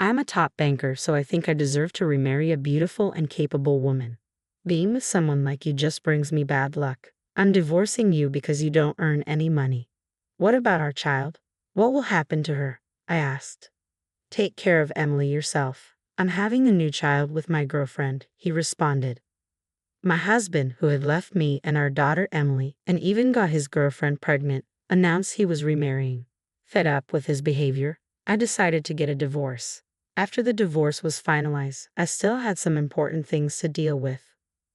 I'm a top banker, so I think I deserve to remarry a beautiful and capable woman. Being with someone like you just brings me bad luck. I'm divorcing you because you don't earn any money. What about our child? What will happen to her? I asked. Take care of Emily yourself. I'm having a new child with my girlfriend, he responded. My husband, who had left me and our daughter Emily, and even got his girlfriend pregnant, announced he was remarrying. Fed up with his behavior, I decided to get a divorce. After the divorce was finalized, I still had some important things to deal with.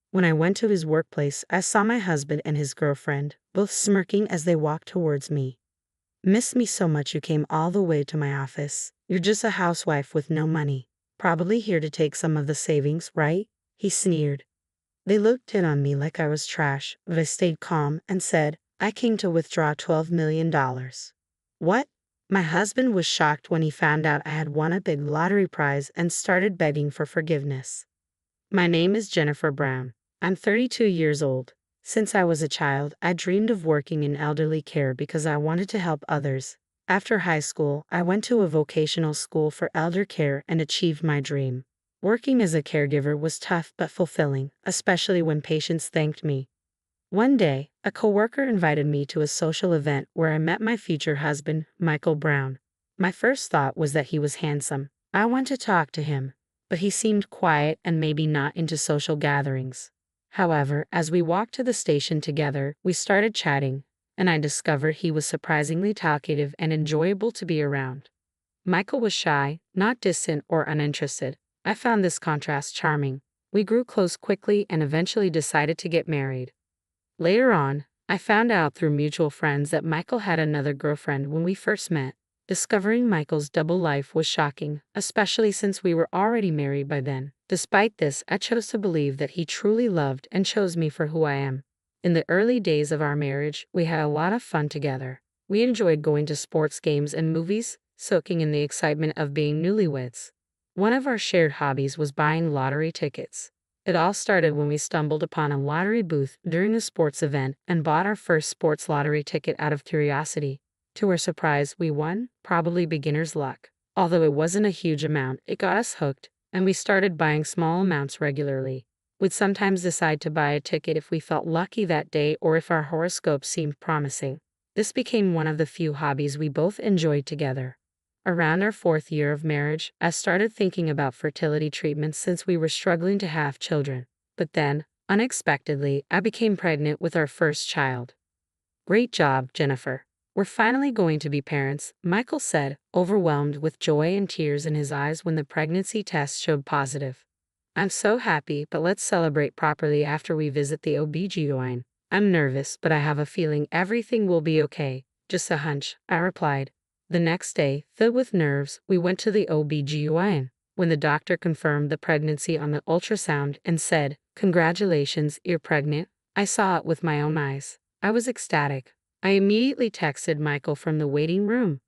When I went to his workplace, I saw my husband and his girlfriend, both smirking as they walked towards me. Miss me so much you came all the way to my office. You're just a housewife with no money. Probably here to take some of the savings, right? He sneered. They looked in on me like I was trash, but I stayed calm and said, I came to withdraw $12 million. What? My husband was shocked when he found out I had won a big lottery prize and started begging for forgiveness. My name is Jennifer Brown. I'm 32 years old. Since I was a child, I dreamed of working in elderly care because I wanted to help others. After high school, I went to a vocational school for elder care and achieved my dream. Working as a caregiver was tough but fulfilling, especially when patients thanked me. One day, a coworker invited me to a social event where I met my future husband, Michael Brown. My first thought was that he was handsome. I went to talk to him, but he seemed quiet and maybe not into social gatherings. However, as we walked to the station together, we started chatting, and I discovered he was surprisingly talkative and enjoyable to be around. Michael was shy, not distant or uninterested. I found this contrast charming. We grew close quickly and eventually decided to get married. Later on, I found out through mutual friends that Michael had another girlfriend when we first met. Discovering Michael's double life was shocking, especially since we were already married by then. Despite this, I chose to believe that he truly loved and chose me for who I am. In the early days of our marriage, we had a lot of fun together. We enjoyed going to sports games and movies, soaking in the excitement of being newlyweds. One of our shared hobbies was buying lottery tickets. It all started when we stumbled upon a lottery booth during a sports event and bought our first sports lottery ticket out of curiosity. To our surprise, we won, probably beginner's luck. Although it wasn't a huge amount, it got us hooked, and we started buying small amounts regularly. We'd sometimes decide to buy a ticket if we felt lucky that day or if our horoscope seemed promising. This became one of the few hobbies we both enjoyed together. Around our 4th year of marriage, I started thinking about fertility treatments since we were struggling to have children. But then, unexpectedly, I became pregnant with our first child. Great job, Jennifer. We're finally going to be parents, Michael said, overwhelmed with joy and tears in his eyes when the pregnancy test showed positive. I'm so happy, but let's celebrate properly after we visit the OB/GYN. I'm nervous, but I have a feeling everything will be okay. Just a hunch, I replied. The next day, filled with nerves, we went to the OB/GYN. When the doctor confirmed the pregnancy on the ultrasound and said, "Congratulations, you're pregnant," I saw it with my own eyes. I was ecstatic. I immediately texted Michael from the waiting room.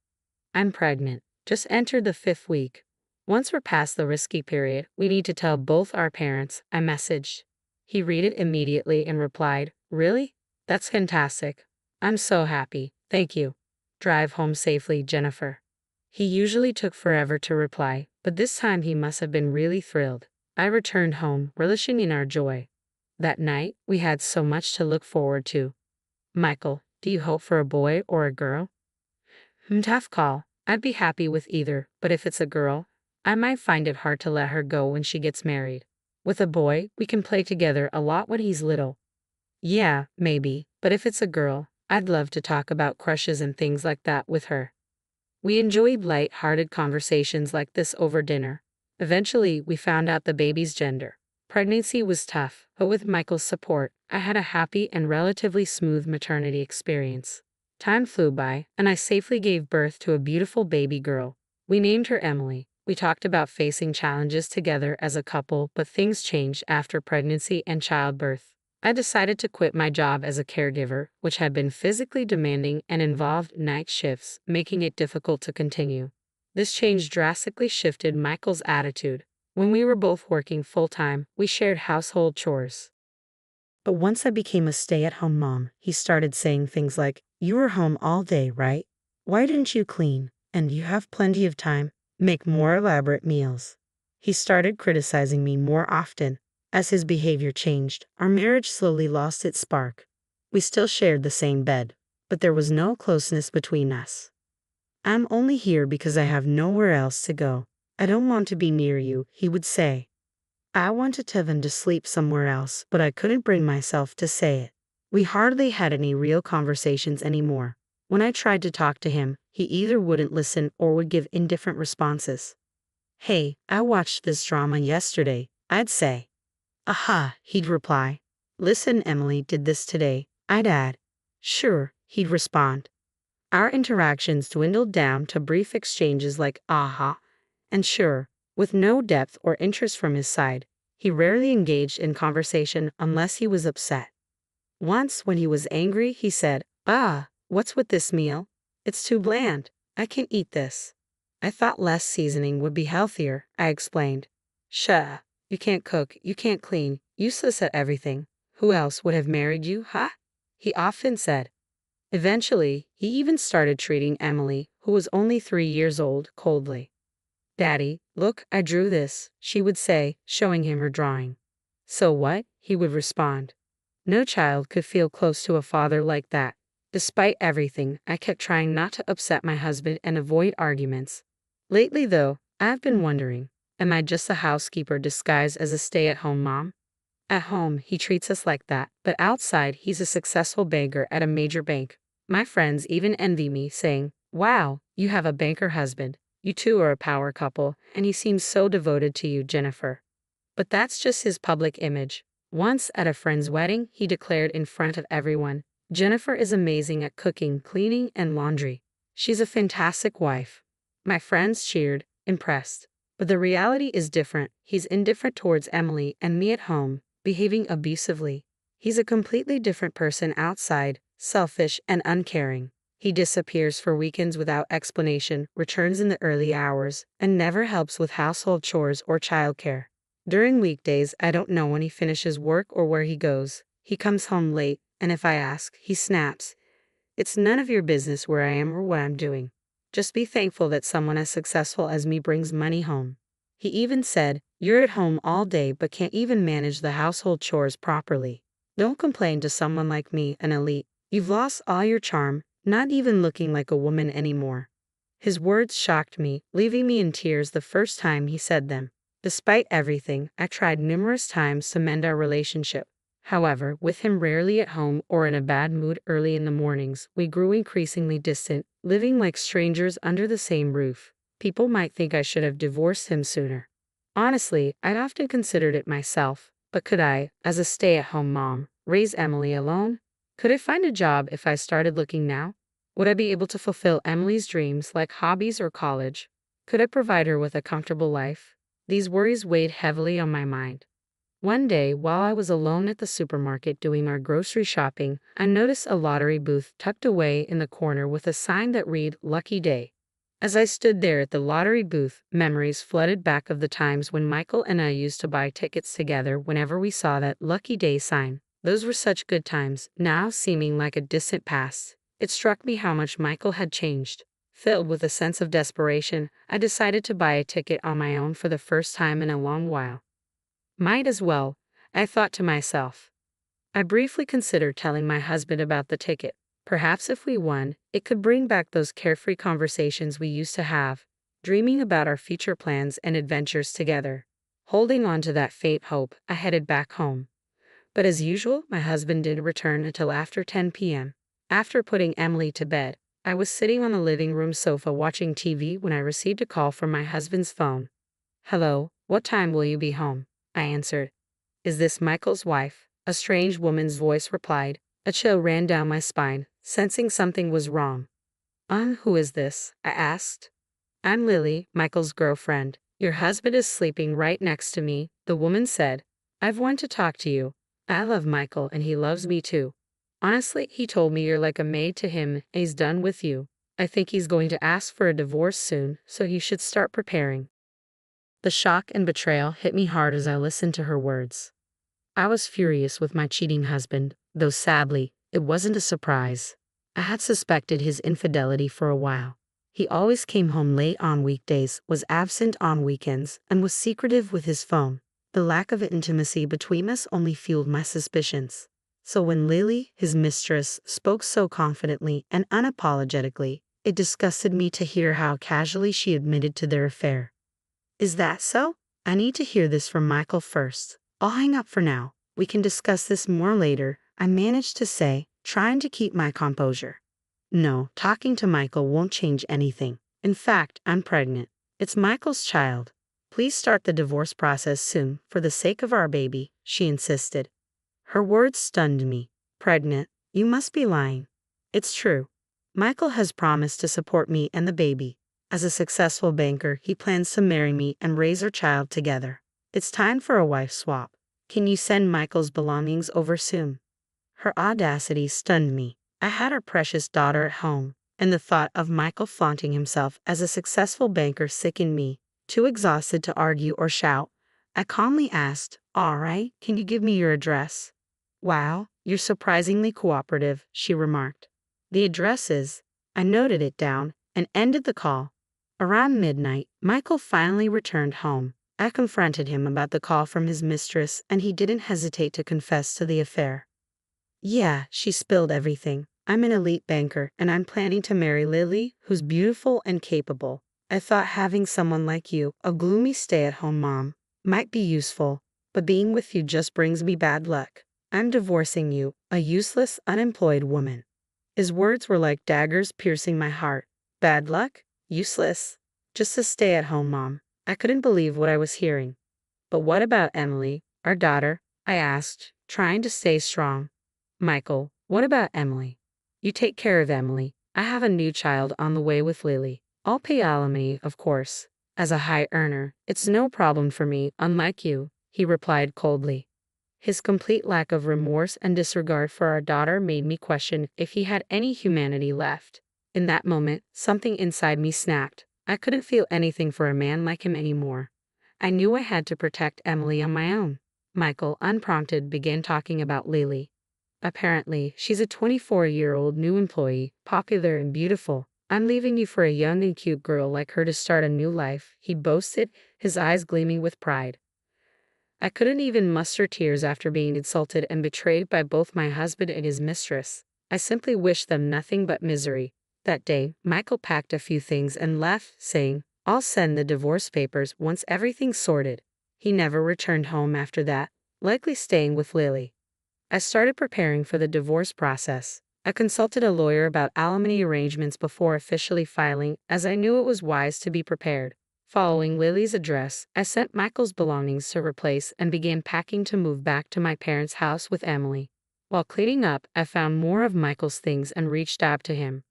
I'm pregnant. Just entered the 5th week. Once we're past the risky period, we need to tell both our parents, I messaged. He read it immediately and replied, "Really? That's fantastic. I'm so happy. Thank you. Drive home safely, Jennifer." He usually took forever to reply, but this time he must have been really thrilled. I returned home, relishing in our joy. That night, we had so much to look forward to. Michael, do you hope for a boy or a girl? Tough call. I'd be happy with either, but if it's a girl, I might find it hard to let her go when she gets married. With a boy, we can play together a lot when he's little. Yeah, maybe, but if it's a girl, I'd love to talk about crushes and things like that with her. We enjoyed light-hearted conversations like this over dinner. Eventually, we found out the baby's gender. Pregnancy was tough, but with Michael's support, I had a happy and relatively smooth maternity experience. Time flew by, and I safely gave birth to a beautiful baby girl. We named her Emily. We talked about facing challenges together as a couple, but things changed after pregnancy and childbirth. I decided to quit my job as a caregiver, which had been physically demanding and involved night shifts, making it difficult to continue. This change drastically shifted Michael's attitude. When we were both working full-time, we shared household chores. But once I became a stay-at-home mom, he started saying things like, "You were home all day, right? Why didn't you clean? And you have plenty of time." make more elaborate meals. He started criticizing me more often. As his behavior changed, our marriage slowly lost its spark. We still shared the same bed, but there was no closeness between us. I'm only here because I have nowhere else to go. I don't want to be near you, he would say. I wanted Tevin to sleep somewhere else, but I couldn't bring myself to say it. We hardly had any real conversations anymore. When I tried to talk to him, he either wouldn't listen or would give indifferent responses. Hey, I watched this drama yesterday, I'd say. Aha, he'd reply. Listen, Emily did this today, I'd add. Sure, he'd respond. Our interactions dwindled down to brief exchanges like aha and sure, with no depth or interest from his side. He rarely engaged in conversation unless he was upset. Once, when he was angry, he said, what's with this meal? It's too bland. I can't eat this. I thought less seasoning would be healthier, I explained. Shah, you can't cook, you can't clean, useless at everything. Who else would have married you, huh? He often said. Eventually, he even started treating Emily, who was only 3 years old, coldly. Daddy, look, I drew this, she would say, showing him her drawing. So what? He would respond. No child could feel close to a father like that. Despite everything, I kept trying not to upset my husband and avoid arguments. Lately, though, I've been wondering, am I just a housekeeper disguised as a stay-at-home mom? At home, he treats us like that, but outside, he's a successful banker at a major bank. My friends even envy me, saying, wow, you have a banker husband. You two are a power couple, and he seems so devoted to you, Jennifer. But that's just his public image. Once at a friend's wedding, he declared in front of everyone, Jennifer is amazing at cooking, cleaning, and laundry. She's a fantastic wife. My friends cheered, impressed. But the reality is different. He's indifferent towards Emily and me at home, behaving abusively. He's a completely different person outside, selfish and uncaring. He disappears for weekends without explanation, returns in the early hours, and never helps with household chores or childcare. During weekdays, I don't know when he finishes work or where he goes. He comes home late, and if I ask, he snaps. It's none of your business where I am or what I'm doing. Just be thankful that someone as successful as me brings money home. He even said, you're at home all day but can't even manage the household chores properly. Don't complain to someone like me, an elite. You've lost all your charm, not even looking like a woman anymore. His words shocked me, leaving me in tears the first time he said them. Despite everything, I tried numerous times to mend our relationship. However, with him rarely at home or in a bad mood early in the mornings, we grew increasingly distant, living like strangers under the same roof. People might think I should have divorced him sooner. Honestly, I'd often considered it myself, but could I, as a stay-at-home mom, raise Emily alone? Could I find a job if I started looking now? Would I be able to fulfill Emily's dreams like hobbies or college? Could I provide her with a comfortable life? These worries weighed heavily on my mind. One day, while I was alone at the supermarket doing our grocery shopping, I noticed a lottery booth tucked away in the corner with a sign that read, Lucky Day. As I stood there at the lottery booth, memories flooded back of the times when Michael and I used to buy tickets together whenever we saw that Lucky Day sign. Those were such good times, now seeming like a distant past. It struck me how much Michael had changed. Filled with a sense of desperation, I decided to buy a ticket on my own for the first time in a long while. Might as well, I thought to myself. I briefly considered telling my husband about the ticket. Perhaps if we won, it could bring back those carefree conversations we used to have, dreaming about our future plans and adventures together. Holding on to that faint hope, I headed back home. But as usual, my husband didn't return until after 10 p.m. After putting Emily to bed, I was sitting on the living room sofa watching TV when I received a call from my husband's phone. Hello, what time will you be home? I answered. Is this Michael's wife? A strange woman's voice replied. A chill ran down my spine, sensing something was wrong. Who is this? I asked. I'm Lily, Michael's girlfriend. Your husband is sleeping right next to me, the woman said. I've wanted to talk to you. I love Michael and he loves me too. Honestly, he told me you're like a maid to him and he's done with you. I think he's going to ask for a divorce soon, so he should start preparing. The shock and betrayal hit me hard as I listened to her words. I was furious with my cheating husband, though sadly, it wasn't a surprise. I had suspected his infidelity for a while. He always came home late on weekdays, was absent on weekends, and was secretive with his phone. The lack of intimacy between us only fueled my suspicions. So when Lily, his mistress, spoke so confidently and unapologetically, it disgusted me to hear how casually she admitted to their affair. Is that so? I need to hear this from Michael first. I'll hang up for now. We can discuss this more later, I managed to say, trying to keep my composure. No, talking to Michael won't change anything. In fact, I'm pregnant. It's Michael's child. Please start the divorce process soon, for the sake of our baby, she insisted. Her words stunned me. Pregnant? You must be lying. It's true. Michael has promised to support me and the baby. As a successful banker, he plans to marry me and raise our child together. It's time for a wife swap. Can you send Michael's belongings over soon? Her audacity stunned me. I had our precious daughter at home, and the thought of Michael flaunting himself as a successful banker sickened me. Too exhausted to argue or shout, I calmly asked, "All right, can you give me your address?" "Wow, you're surprisingly cooperative," she remarked. "The address is—" I noted it down and ended the call. Around midnight, Michael finally returned home. I confronted him about the call from his mistress, and he didn't hesitate to confess to the affair. Yeah, she spilled everything. I'm an elite banker, and I'm planning to marry Lily, who's beautiful and capable. I thought having someone like you, a gloomy stay-at-home mom, might be useful, but being with you just brings me bad luck. I'm divorcing you, a useless, unemployed woman. His words were like daggers piercing my heart. Bad luck? Useless? Just a stay-at-home mom. I couldn't believe what I was hearing. But what about Emily, our daughter? I asked, trying to stay strong. Michael, what about Emily? You take care of Emily. I have a new child on the way with Lily. I'll pay alimony, of course. As a high earner, it's no problem for me, unlike you, he replied coldly. His complete lack of remorse and disregard for our daughter made me question if he had any humanity left. In that moment, something inside me snapped. I couldn't feel anything for a man like him anymore. I knew I had to protect Emily on my own. Michael, unprompted, began talking about Lily. Apparently, she's a 24-year-old new employee, popular and beautiful. I'm leaving you for a young and cute girl like her to start a new life, he boasted, his eyes gleaming with pride. I couldn't even muster tears after being insulted and betrayed by both my husband and his mistress. I simply wished them nothing but misery. That day, Michael packed a few things and left, saying, "I'll send the divorce papers once everything's sorted." He never returned home after that, likely staying with Lily. I started preparing for the divorce process. I consulted a lawyer about alimony arrangements before officially filing, as I knew it was wise to be prepared. Following Lily's address, I sent Michael's belongings to replace and began packing to move back to my parents' house with Emily. While cleaning up, I found more of Michael's things and reached out to him.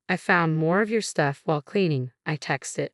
"I found more of your stuff while cleaning," I texted.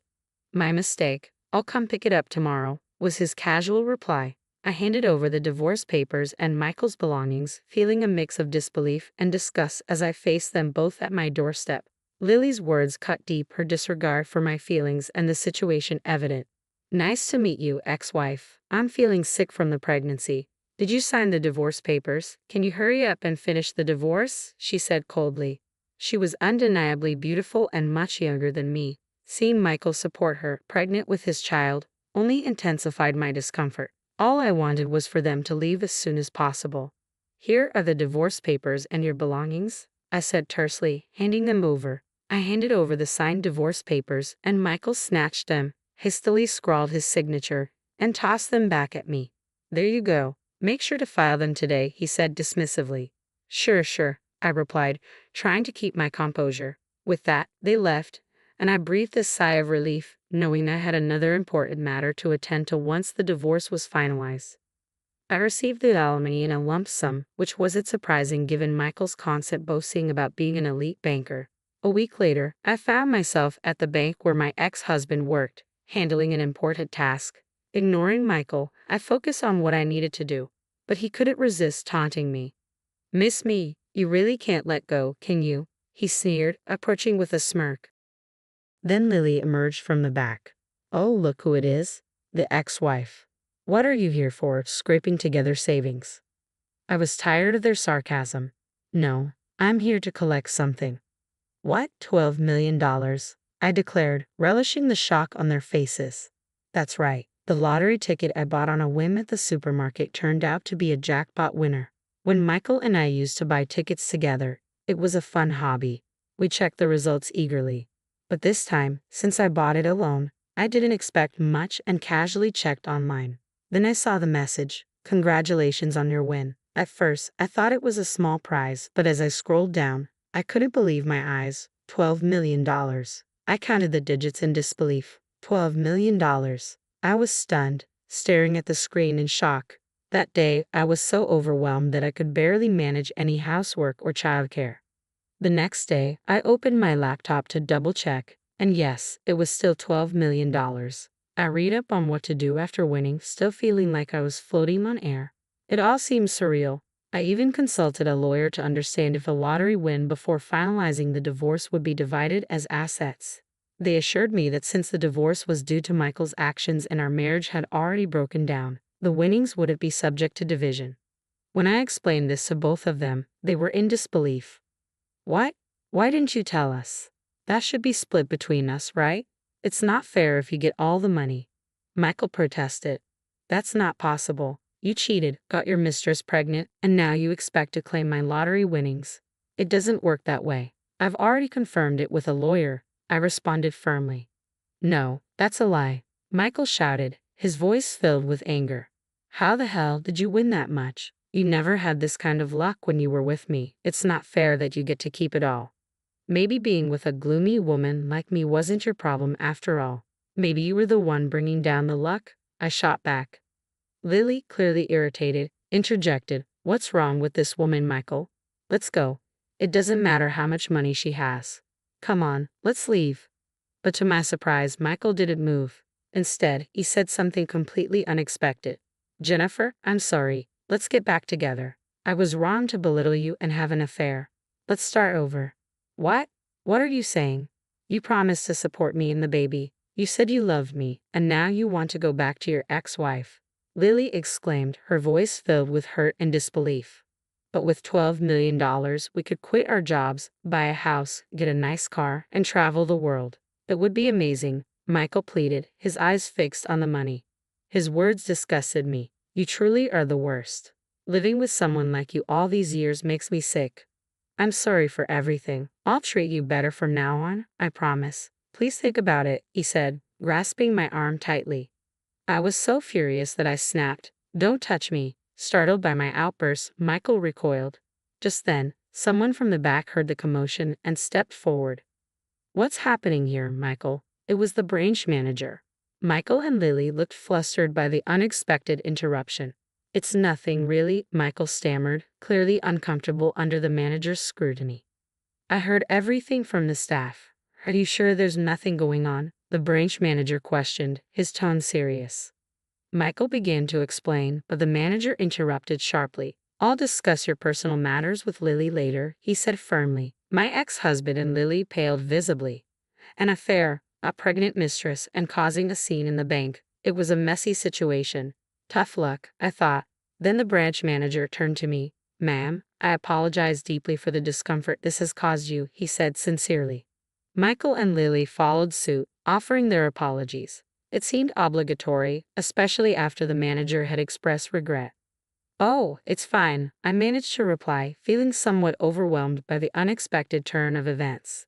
"My mistake. I'll come pick it up tomorrow," was his casual reply. I handed over the divorce papers and Michael's belongings, feeling a mix of disbelief and disgust as I faced them both at my doorstep. Lily's words cut deep, her disregard for my feelings and the situation evident. "Nice to meet you, ex-wife. I'm feeling sick from the pregnancy. Did you sign the divorce papers? Can you hurry up and finish the divorce?" she said coldly. She was undeniably beautiful and much younger than me. Seeing Michael support her, pregnant with his child, only intensified my discomfort. All I wanted was for them to leave as soon as possible. "Here are the divorce papers and your belongings," I said tersely, handing them over. I handed over the signed divorce papers, and Michael snatched them, hastily scrawled his signature, and tossed them back at me. "There you go. Make sure to file them today," he said dismissively. Sure, I replied, trying to keep my composure. With that, they left, and I breathed a sigh of relief, knowing I had another important matter to attend to once the divorce was finalized. I received the alimony in a lump sum, which wasn't surprising given Michael's constant boasting about being an elite banker. A week later, I found myself at the bank where my ex-husband worked, handling an important task. Ignoring Michael, I focused on what I needed to do, but he couldn't resist taunting me. "Miss me, you really can't let go, can you?" he sneered, approaching with a smirk. Then Lily emerged from the back. "Oh, look who it is, the ex-wife. What are you here for, scraping together savings?" I was tired of their sarcasm. "No, I'm here to collect something." "What, $12 million? I declared, relishing the shock on their faces. That's right. The lottery ticket I bought on a whim at the supermarket turned out to be a jackpot winner. When Michael and I used to buy tickets together, it was a fun hobby. We checked the results eagerly. But this time, since I bought it alone, I didn't expect much and casually checked online. Then I saw the message, "Congratulations on your win." At first, I thought it was a small prize, but as I scrolled down, I couldn't believe my eyes. $12 million. I counted the digits in disbelief. $12 million. I was stunned, staring at the screen in shock. That day, I was so overwhelmed that I could barely manage any housework or childcare. The next day, I opened my laptop to double-check, and yes, it was still $12 million. I read up on what to do after winning, still feeling like I was floating on air. It all seemed surreal. I even consulted a lawyer to understand if a lottery win before finalizing the divorce would be divided as assets. They assured me that since the divorce was due to Michael's actions and our marriage had already broken down, the winnings wouldn't be subject to division. When I explained this to both of them, they were in disbelief. What? Why didn't you tell us? That should be split between us, right? It's not fair if you get all the money. Michael protested. That's not possible. You cheated, got your mistress pregnant, and now you expect to claim my lottery winnings. It doesn't work that way. I've already confirmed it with a lawyer, I responded firmly. No, that's a lie, Michael shouted, his voice filled with anger. How the hell did you win that much? You never had this kind of luck when you were with me. It's not fair that you get to keep it all. Maybe being with a gloomy woman like me wasn't your problem after all. Maybe you were the one bringing down the luck, I shot back. Lily, clearly irritated, interjected, What's wrong with this woman, Michael? Let's go. It doesn't matter how much money she has. Come on, let's leave. But to my surprise, Michael didn't move. Instead, he said something completely unexpected. Jennifer, I'm sorry. Let's get back together. I was wrong to belittle you and have an affair. Let's start over. What? What are you saying? You promised to support me and the baby. You said you loved me, and now you want to go back to your ex-wife. Lily exclaimed, her voice filled with hurt and disbelief. But with $12 million, we could quit our jobs, buy a house, get a nice car, and travel the world. It would be amazing, Michael pleaded, his eyes fixed on the money. His words disgusted me. You truly are the worst. Living with someone like you all these years makes me sick. I'm sorry for everything. I'll treat you better from now on, I promise. Please think about it, he said, grasping my arm tightly. I was so furious that I snapped, Don't touch me. Startled by my outburst, Michael recoiled. Just then, someone from the back heard the commotion and stepped forward. What's happening here, Michael? It was the branch manager. Michael and Lily looked flustered by the unexpected interruption. It's nothing, really, Michael stammered, clearly uncomfortable under the manager's scrutiny. I heard everything from the staff. Are you sure there's nothing going on? The branch manager questioned, his tone serious. Michael began to explain, but the manager interrupted sharply. I'll discuss your personal matters with Lily later, he said firmly. My ex-husband and Lily paled visibly. An affair, a pregnant mistress, and causing a scene in the bank. It was a messy situation. Tough luck, I thought. Then the branch manager turned to me. Ma'am, I apologize deeply for the discomfort this has caused you, he said sincerely. Michael and Lily followed suit, offering their apologies. It seemed obligatory, especially after the manager had expressed regret. Oh, it's fine, I managed to reply, feeling somewhat overwhelmed by the unexpected turn of events.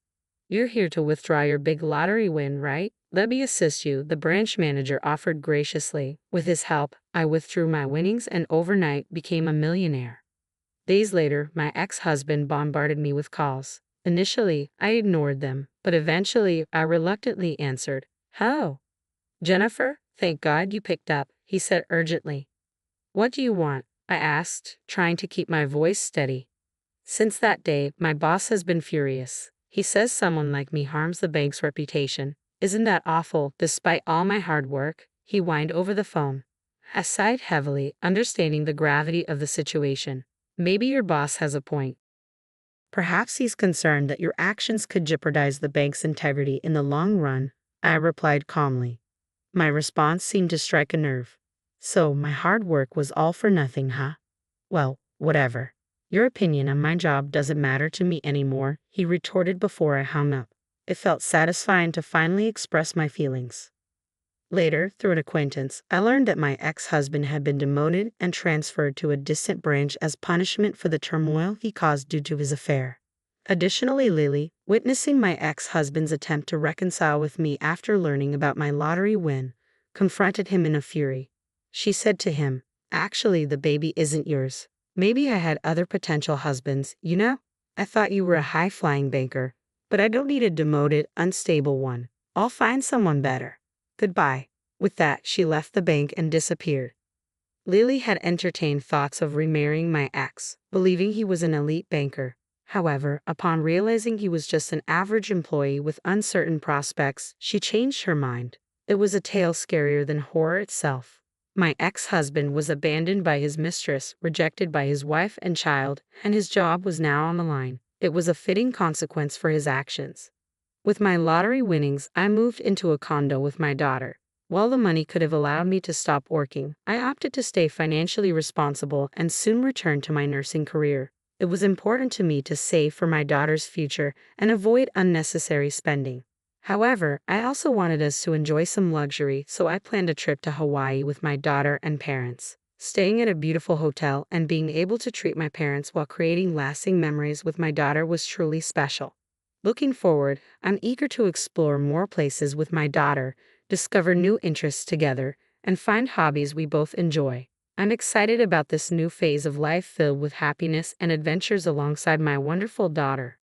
You're here to withdraw your big lottery win, right? Let me assist you, the branch manager offered graciously. With his help, I withdrew my winnings and overnight became a millionaire. Days later, my ex-husband bombarded me with calls. Initially, I ignored them, but eventually, I reluctantly answered. Hello? Jennifer, thank God you picked up, he said urgently. What do you want? I asked, trying to keep my voice steady. Since that day, my boss has been furious. He says someone like me harms the bank's reputation. Isn't that awful? Despite all my hard work, he whined over the phone. I sighed heavily, understanding the gravity of the situation. Maybe your boss has a point. Perhaps he's concerned that your actions could jeopardize the bank's integrity in the long run, I replied calmly. My response seemed to strike a nerve. So my hard work was all for nothing, huh? Well, whatever. Your opinion on my job doesn't matter to me anymore, he retorted before I hung up. It felt satisfying to finally express my feelings. Later, through an acquaintance, I learned that my ex-husband had been demoted and transferred to a distant branch as punishment for the turmoil he caused due to his affair. Additionally, Lily, witnessing my ex-husband's attempt to reconcile with me after learning about my lottery win, confronted him in a fury. She said to him, "Actually, the baby isn't yours. Maybe I had other potential husbands, you know? I thought you were a high-flying banker, but I don't need a demoted, unstable one. I'll find someone better. Goodbye." With that, she left the bank and disappeared. Lily had entertained thoughts of remarrying my ex, believing he was an elite banker. However, upon realizing he was just an average employee with uncertain prospects, she changed her mind. It was a tale scarier than horror itself. My ex-husband was abandoned by his mistress, rejected by his wife and child, and his job was now on the line. It was a fitting consequence for his actions. With my lottery winnings, I moved into a condo with my daughter. While the money could have allowed me to stop working, I opted to stay financially responsible and soon return to my nursing career. It was important to me to save for my daughter's future and avoid unnecessary spending. However, I also wanted us to enjoy some luxury, so I planned a trip to Hawaii with my daughter and parents. Staying at a beautiful hotel and being able to treat my parents while creating lasting memories with my daughter was truly special. Looking forward, I'm eager to explore more places with my daughter, discover new interests together, and find hobbies we both enjoy. I'm excited about this new phase of life filled with happiness and adventures alongside my wonderful daughter.